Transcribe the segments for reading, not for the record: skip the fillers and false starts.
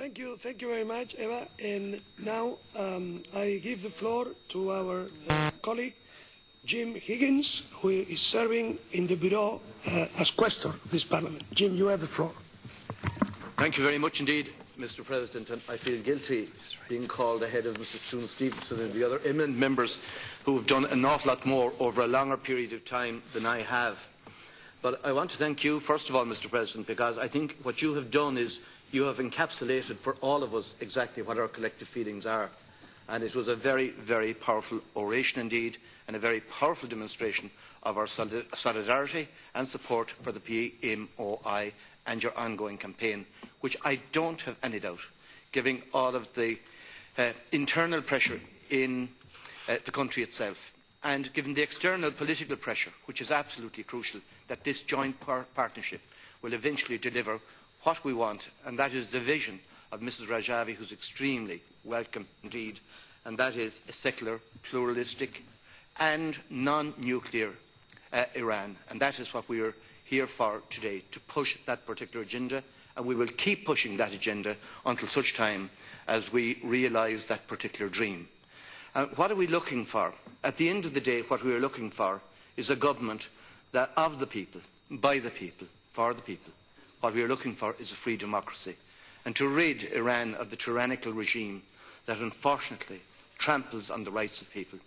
Thank you very much, Eva. And now I give the floor to our colleague, Jim Higgins, who is serving in the Bureau as Questor of this Parliament. Jim, you have the floor. Thank you very much indeed, Mr. President, and I feel guilty being called ahead of Mr. Stuart Stevenson and the other eminent members who have done an awful lot more over a longer period of time than I have. But I want to thank you, first of all, Mr. President, because I think what you have done is you have encapsulated for all of us exactly what our collective feelings are. And it was a very, very powerful oration indeed, and a very powerful demonstration of our solidarity and support for the PMOI and your ongoing campaign, which I don't have any doubt, given all of the internal pressure in the country itself, and given the external political pressure, which is absolutely crucial, that this joint partnership will eventually deliver what we want, and that is the vision of Mrs. Rajavi, who is extremely welcome indeed, and that is a secular, pluralistic and non-nuclear Iran. And that is what we are here for today, to push that particular agenda, and we will keep pushing that agenda until such time as we realise that particular dream. What are we looking for? At the end of the day, what we are looking for is a government that of the people, by the people, for the people. What we are looking for is a free democracy, and to rid Iran of the tyrannical regime that unfortunately tramples on the rights of people.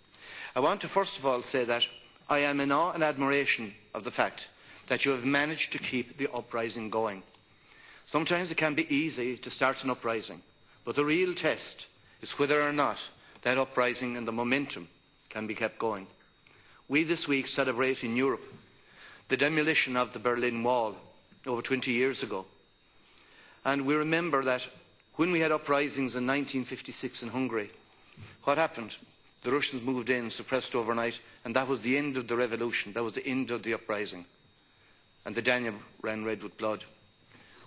I want to first of all say that I am in awe and admiration of the fact that you have managed to keep the uprising going. Sometimes it can be easy to start an uprising, but the real test is whether or not that uprising and the momentum can be kept going. We this week celebrate in Europe the demolition of the Berlin Wall over 20 years ago. And we remember that when we had uprisings in 1956 in Hungary, what happened? The Russians moved in, suppressed overnight, and that was the end of the revolution. That was the end of the uprising. And the Danube ran red with blood.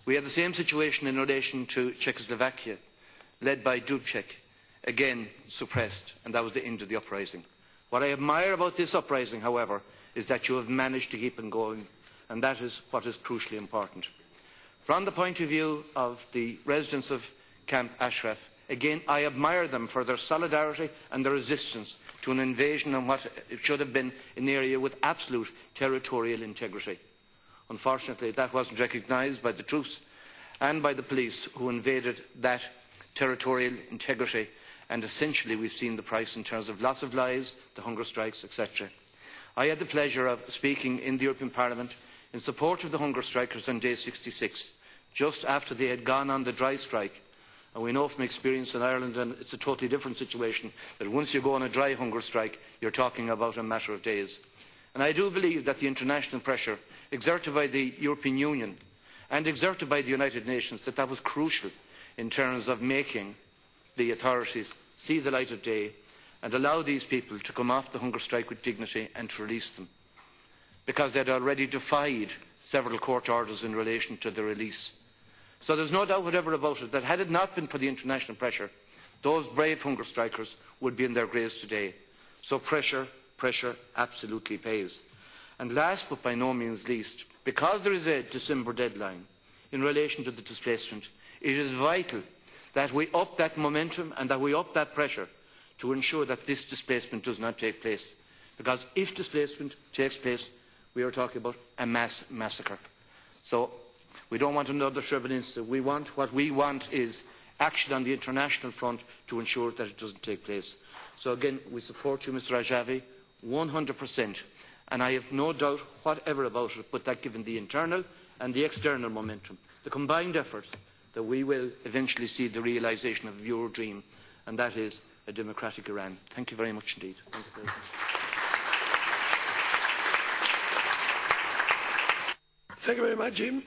We had the same situation in relation to Czechoslovakia, led by Dubček, again suppressed, and that was the end of the uprising. What I admire about this uprising, however, is that you have managed to keep it going, and that is what is crucially important. From the point of view of the residents of Camp Ashraf, again, I admire them for their solidarity and their resistance to an invasion on what it should have been an area with absolute territorial integrity. Unfortunately, that wasn't recognised by the troops and by the police who invaded that territorial integrity, and essentially we've seen the price in terms of loss of lives, the hunger strikes, etc. I had the pleasure of speaking in the European Parliament in support of the hunger strikers on day 66, just after they had gone on the dry strike. And we know from experience in Ireland, and it's a totally different situation, that once you go on a dry hunger strike, you're talking about a matter of days. And I do believe that the international pressure exerted by the European Union and exerted by the United Nations, that was crucial in terms of making the authorities see the light of day and allow these people to come off the hunger strike with dignity and to release them, because they had already defied several court orders in relation to the release. So there's no doubt whatever about it that had it not been for the international pressure, those brave hunger strikers would be in their graves today. So pressure absolutely pays. And last but by no means least, because there is a December deadline in relation to the displacement, it is vital that we up that momentum and that we up that pressure to ensure that this displacement does not take place. Because if displacement takes place, we are talking about a mass massacre. So we don't want another Srebrenica. What we want is action on the international front to ensure that it doesn't take place. So again, we support you, Mr. Rajavi, 100%. And I have no doubt whatever about it, but that given the internal and the external momentum, the combined efforts, that we will eventually see the realisation of your dream, and that is a democratic Iran. Thank you very much indeed. Thank you, President. Thank you very much, Jim.